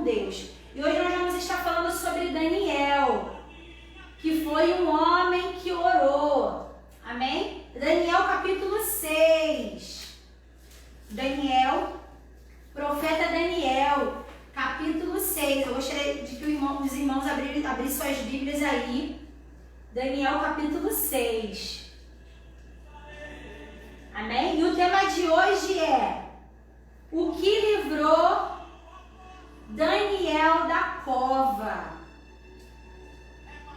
Deus. E hoje nós vamos estar falando sobre Daniel, que foi um homem que orou. Amém? Daniel capítulo 6. Daniel, profeta Daniel, capítulo 6. Eu gostaria de que os irmãos abrissem suas Bíblias aí. Daniel capítulo 6. Amém? E o tema de hoje é: o que livrou Daniel da cova?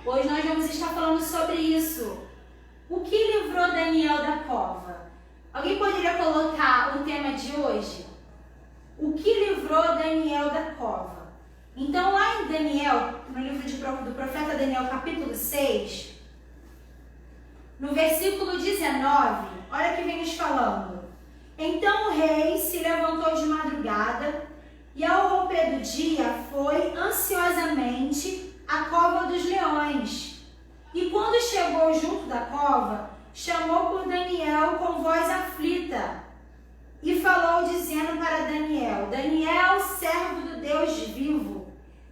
Hoje nós vamos estar falando sobre isso. O que livrou Daniel da cova? Alguém poderia colocar o tema de hoje? O que livrou Daniel da cova? Então, lá em Daniel, no livro do profeta Daniel, capítulo 6, no versículo 19, olha que vem nos falando. Então o rei se levantou de madrugada e ao romper do dia foi ansiosamente à cova dos leões. E quando chegou junto da cova, chamou por Daniel com voz aflita e falou dizendo para Daniel: Daniel, servo do Deus vivo,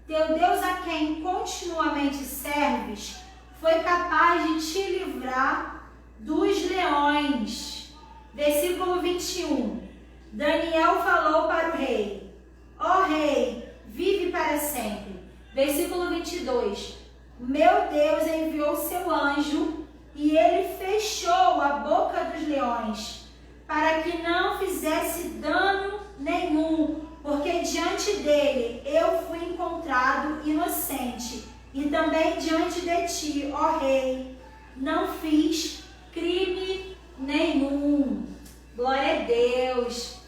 teu Deus a quem continuamente serves, foi capaz de te livrar dos leões. Versículo 21. Daniel falou para o rei: ó rei, vive para sempre. Versículo 22. Meu Deus enviou seu anjo e ele fechou a boca dos leões para que não fizesse dano nenhum, porque diante dele eu fui encontrado inocente, e também diante de ti, ó rei, não fiz crime nenhum. Glória a Deus.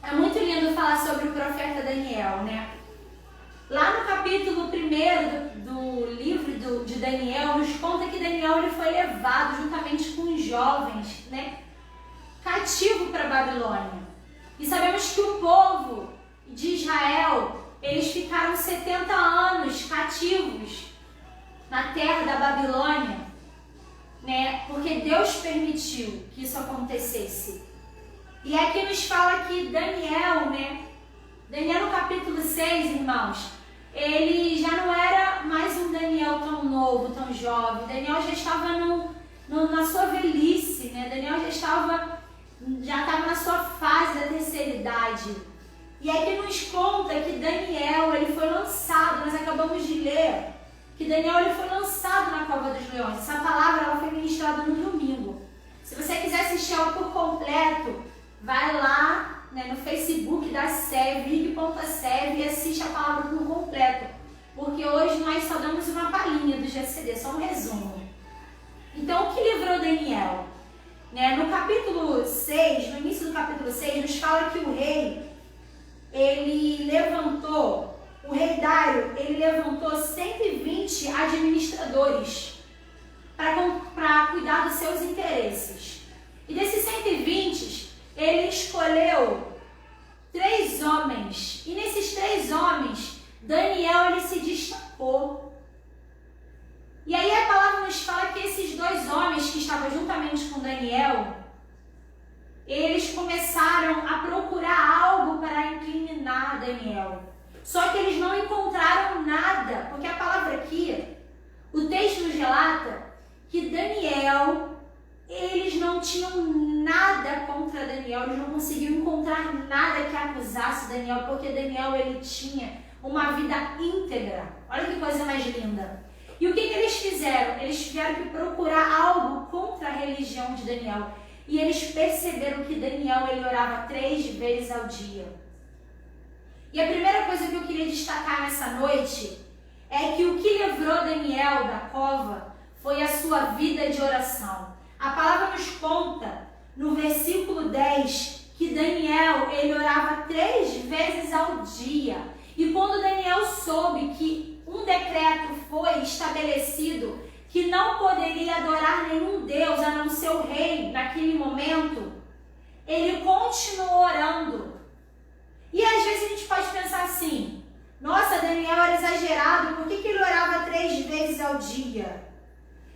É muito lindo falar sobre o profeta Daniel, né? Lá no capítulo 1 do livro de Daniel, nos conta que Daniel ele foi levado juntamente com os jovens, né, cativo para a Babilônia. E sabemos que o povo de Israel, eles ficaram 70 anos cativos na terra da Babilônia, né, porque Deus permitiu que isso acontecesse. E aqui nos fala que Daniel, né, Daniel no capítulo 6, irmãos, ele já não era mais um Daniel tão novo, tão jovem. Daniel já estava na sua velhice, né? Daniel já estava na sua fase da terceira idade. E aqui nos conta que Daniel, ele foi lançado, nós acabamos de ler, que Daniel ele foi lançado na cova dos leões. Essa palavra ela foi ministrada no domingo. Se você quiser assistir ela por completo, vai lá, né, no Facebook da SEV, vig.sev, e assiste a palavra por completo, porque hoje nós só damos uma palhinha do GCD, só um resumo. Então, o que livrou Daniel? Né, no capítulo 6, no início do capítulo 6, nos fala que o rei Dário, ele levantou 120 administradores para cuidar dos seus interesses. E desses 120, ele escolheu 3 homens. E nesses 3 homens, Daniel ele se destacou. E aí a palavra nos fala que esses 2 homens que estavam juntamente com Daniel, eles começaram a procurar algo para incriminar Daniel. Só que eles não encontraram nada, porque a palavra aqui, o texto nos relata que Daniel, eles não tinham nada contra Daniel, eles não conseguiam encontrar nada que acusasse Daniel, porque Daniel ele tinha uma vida íntegra. Olha que coisa mais linda. E o que eles fizeram? Eles tiveram que procurar algo contra a religião de Daniel. E eles perceberam que Daniel ele orava 3 vezes ao dia. E a primeira coisa que eu queria destacar nessa noite é que o que livrou Daniel da cova foi a sua vida de oração. A palavra nos conta, no versículo 10, que Daniel, ele orava 3 vezes ao dia. E quando Daniel soube que um decreto foi estabelecido, que não poderia adorar nenhum Deus a não ser o rei naquele momento, ele continuou orando. E às vezes a gente pode pensar assim: nossa, Daniel era exagerado, por que ele orava 3 vezes ao dia?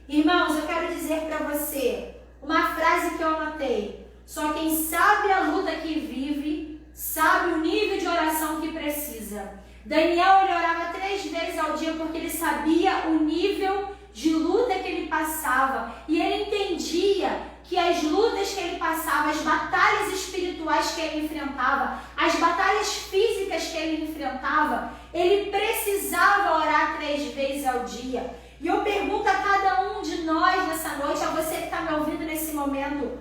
Irmãos, eu quero dizer para você uma frase que eu anotei: só quem sabe a luta que vive, sabe o nível de oração que precisa. Daniel, ele orava 3 vezes ao dia porque ele sabia o nível de luta que ele passava. E ele entendia que as lutas que ele passava, as batalhas espirituais que ele enfrentava, as batalhas físicas que ele enfrentava, ele precisava orar 3 vezes ao dia. E eu pergunto a cada um de nós nessa noite, a você que está me ouvindo nesse momento,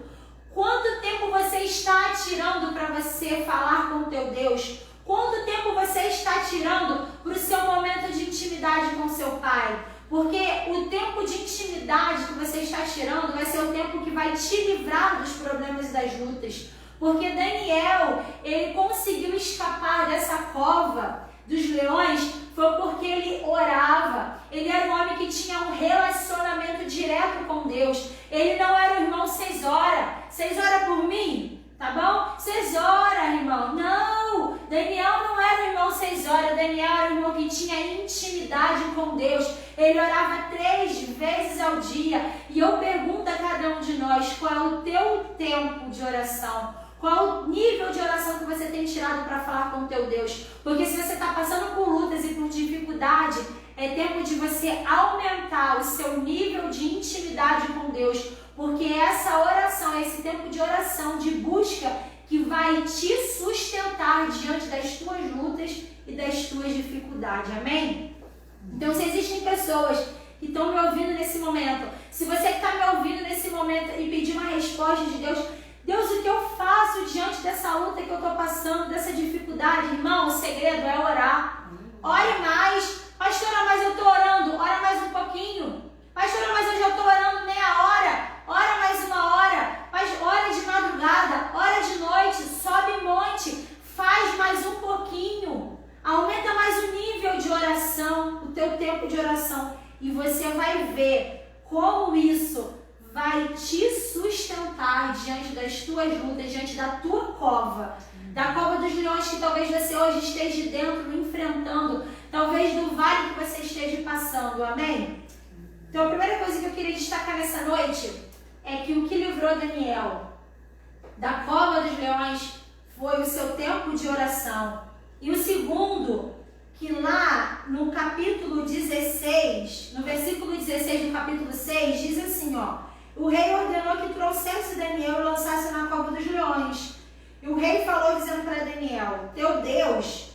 quanto tempo você está tirando para você falar com o teu Deus? Quanto tempo você está tirando para o seu momento de intimidade com seu Pai? Porque o tempo de intimidade que você está tirando vai ser o tempo que vai te livrar dos problemas e das lutas. Porque Daniel, ele conseguiu escapar dessa cova dos leões, foi porque ele orava. Ele era um homem que tinha um relacionamento direto com Deus. Ele não era o irmão, vocês oram por mim? Tá bom? Vocês oram, irmão. Não, Daniel não era o irmão, vocês oram. Daniel era o irmão que tinha intimidade com Deus. Ele orava 3 vezes ao dia. E eu pergunto a cada um de nós, qual é o teu tempo de oração? Qual o nível de oração que você tem tirado para falar com o teu Deus? Porque se você está passando por lutas e por dificuldade, é tempo de você aumentar o seu nível de intimidade com Deus. Porque essa oração, esse tempo de oração, de busca, que vai te sustentar diante das tuas lutas e das tuas dificuldades. Amém? Então, se existem pessoas que estão me ouvindo nesse momento, se você que está me ouvindo nesse momento e pedir uma resposta de Deus, Deus, o que eu faço diante dessa luta que eu estou passando, dessa dificuldade? Irmão, o segredo é orar. Ore mais. Pastora, mas eu estou orando. Ora mais um pouquinho. Pastora, mas eu já estou orando meia hora. Ora mais 1 hora. Mas ora de madrugada, ora de noite, sobe monte. Faz mais um pouquinho. Aumenta mais o nível de oração, o teu tempo de oração. E você vai ver como isso vai te sustentar diante das tuas lutas, diante da tua cova, da cova dos leões que talvez você hoje esteja dentro, enfrentando, talvez do vale que você esteja passando, amém? Então a primeira coisa que eu queria destacar nessa noite é que o que livrou Daniel da cova dos leões foi o seu tempo de oração. E o segundo, que lá no capítulo 16, no versículo 16 do capítulo 6, diz assim, ó: o rei ordenou que trouxesse Daniel e lançasse na cova dos leões. E o rei falou dizendo para Daniel: teu Deus,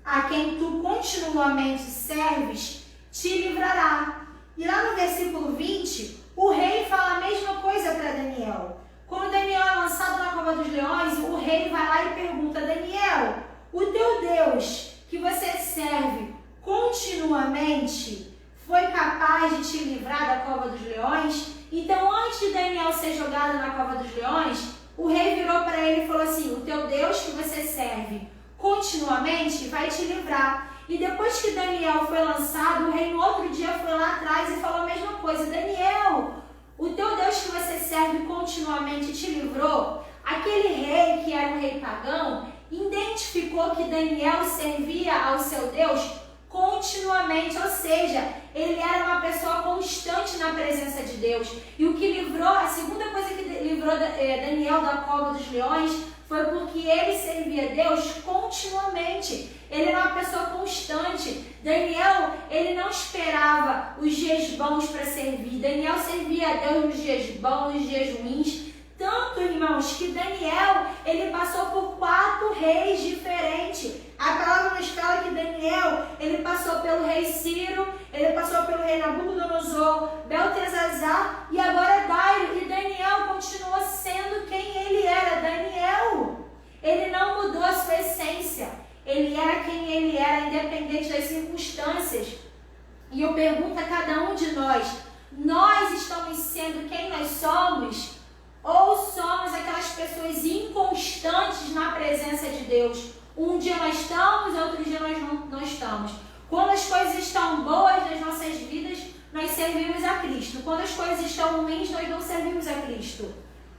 a quem tu continuamente serves, te livrará. E lá no versículo 20, o rei fala a mesma coisa para Daniel. Quando Daniel é lançado na cova dos leões, o rei vai lá e pergunta: Daniel, o teu Deus que você serve continuamente foi capaz de te livrar da cova dos leões? Então, antes de Daniel ser jogado na cova dos leões, o rei virou para ele e falou assim: o teu Deus que você serve continuamente vai te livrar. E depois que Daniel foi lançado, o rei no outro dia foi lá atrás e falou a mesma coisa: Daniel, o teu Deus que você serve continuamente te livrou. Aquele rei, que era um rei pagão, identificou que Daniel servia ao seu Deus continuamente, ou seja, ele era uma pessoa constante na presença de Deus. E o que livrou, a segunda coisa que livrou Daniel da cova dos leões foi porque ele servia a Deus continuamente. Ele era uma pessoa constante. Daniel, ele não esperava os dias bons para servir. Daniel servia a Deus nos dias bons, nos dias ruins. Tanto, irmãos, que Daniel, ele passou por 4 reis diferentes. A palavra nos fala que Daniel, ele passou pelo rei Ciro, ele passou pelo rei Nabucodonosor, Beltesazar e agora Dario. E Daniel continuou sendo quem ele era. Daniel, ele não mudou a sua essência. Ele era quem ele era, independente das circunstâncias. E eu pergunto a cada um de nós estamos sendo quem nós somos? Ou somos aquelas pessoas inconstantes na presença de Deus? Um dia nós estamos, outro dia nós não estamos. Quando as coisas estão boas nas nossas vidas, nós servimos a Cristo. Quando as coisas estão ruins, nós não servimos a Cristo.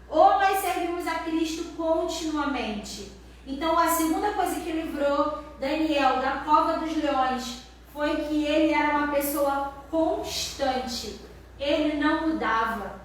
Ou nós servimos a Cristo continuamente. Então, a segunda coisa que livrou Daniel da cova dos leões foi que ele era uma pessoa constante. Ele não mudava.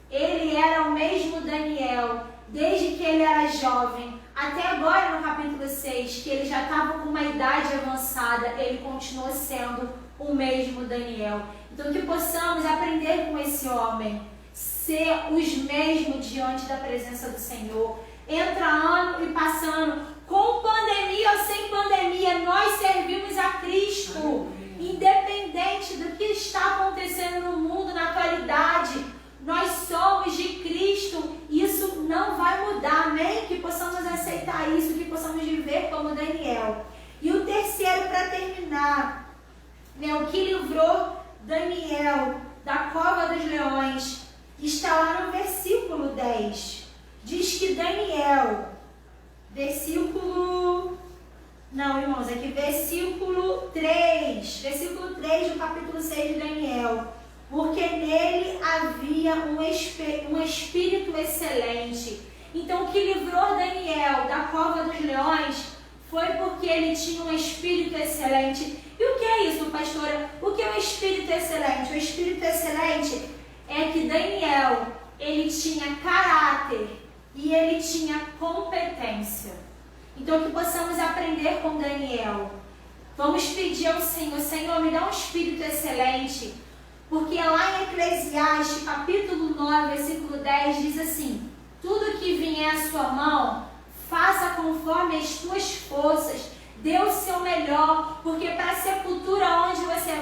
Ele era o mesmo Daniel, desde que ele era jovem até agora no capítulo 6, que ele já estava com uma idade avançada, ele continuou sendo o mesmo Daniel. Então que possamos aprender com esse homem, ser os mesmos diante da presença do Senhor. Entra ano e passando, com pandemia ou sem pandemia, nós servimos a Cristo. Independente do que está acontecendo no mundo na atualidade, nós somos de Cristo. Isso não vai mudar, amém? Que possamos aceitar isso, que possamos viver como Daniel. E o terceiro, para terminar, o que livrou Daniel da cova dos leões, está lá no versículo 10. Diz que Daniel, versículo 3 do capítulo 6 de Daniel. Porque nele havia um espírito excelente. Então o que livrou Daniel da cova dos leões foi porque ele tinha um espírito excelente. E o que é isso, pastora? O que é um espírito excelente? O espírito excelente é que Daniel, ele tinha caráter e ele tinha competência. Então que possamos aprender com Daniel. Vamos pedir ao Senhor, Senhor, me dá um espírito excelente. Porque lá em Eclesiastes, capítulo 9, versículo 10, diz assim: tudo que vier à sua mão, faça conforme as tuas forças, dê o seu melhor, porque para a sepultura onde você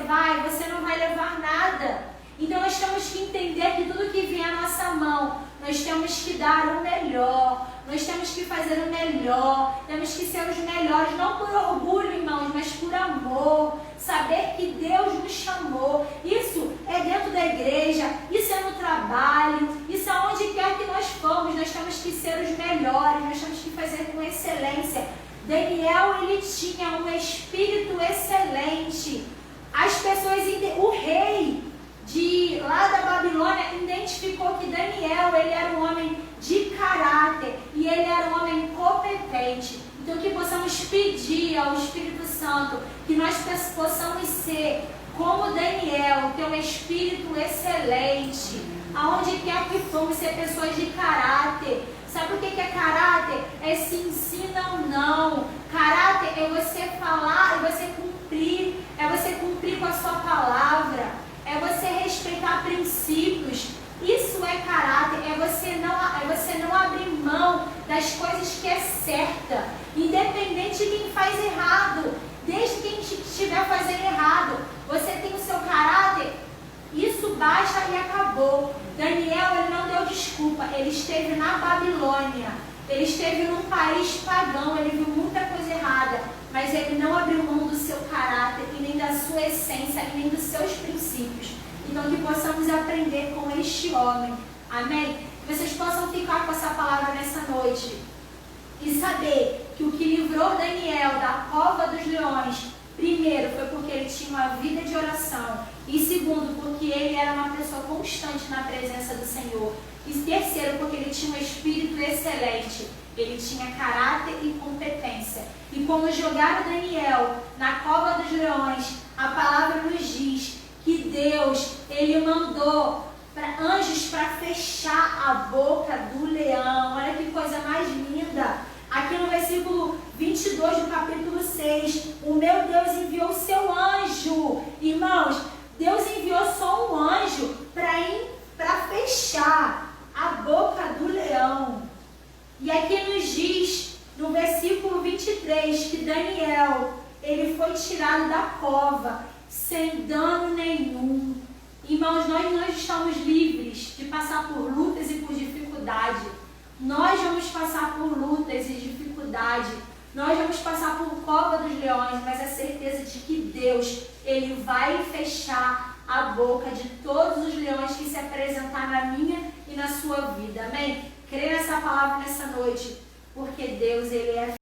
não vai levar nada. Então nós temos que entender que tudo que vier à nossa mão, nós temos que dar o melhor, nós temos que fazer o melhor, temos que ser os melhores, não por orgulho, irmãos, mas por amor, saber que Deus nos chamou. Isso é dentro da igreja, isso é no trabalho, isso é onde quer que nós formos, nós temos que ser os melhores, nós temos que fazer com excelência. Daniel, ele tinha um espírito excelente. As pessoas, o rei de lá da Babilônia identificou que Daniel, ele era um homem de caráter e ele era um homem competente. Então que possamos pedir ao Espírito Santo que nós possamos ser como Daniel, ter um espírito excelente, aonde quer que formos, ser pessoas de caráter. Sabe o que é caráter? É sim, sim, não, não. Caráter é você falar e você cumprir, é você cumprir com a sua palavra. É você respeitar princípios. Isso é caráter, é você não abrir mão das coisas que é certa, independente de quem faz errado, desde quem estiver fazendo errado. Você tem o seu caráter, isso basta e acabou. Daniel, ele não deu desculpa, ele esteve na Babilônia, ele esteve num país pagão, ele viu muita coisa errada, mas ele não abriu mão do seu caráter, e nem da sua essência, e nem dos seus princípios. Então que possamos aprender com este homem, amém? Que vocês possam ficar com essa palavra nessa noite, e saber que o que livrou Daniel da cova dos leões, primeiro, foi porque ele tinha uma vida de oração, e segundo, porque ele era uma pessoa constante na presença do Senhor, e terceiro, porque ele tinha um espírito excelente. Ele tinha caráter e competência. E quando jogaram Daniel na cova dos leões, a palavra nos diz que Deus, ele mandou anjos para fechar a boca do leão. Olha que coisa mais linda. Aqui no versículo 22 do capítulo 6, o meu Deus enviou o seu anjo. Irmãos, Deus enviou só um anjo para fechar a boca do leão. E aqui nos diz, no versículo 23, que Daniel, ele foi tirado da cova sem dano nenhum. Irmãos, nós estamos livres de passar por lutas e por dificuldade. Nós vamos passar por lutas e dificuldade. Nós vamos passar por cova dos leões, mas a certeza de que Deus, ele vai fechar a boca de todos os leões que se apresentar na minha e na sua vida. Amém? Creia nessa palavra nessa noite, porque Deus, ele é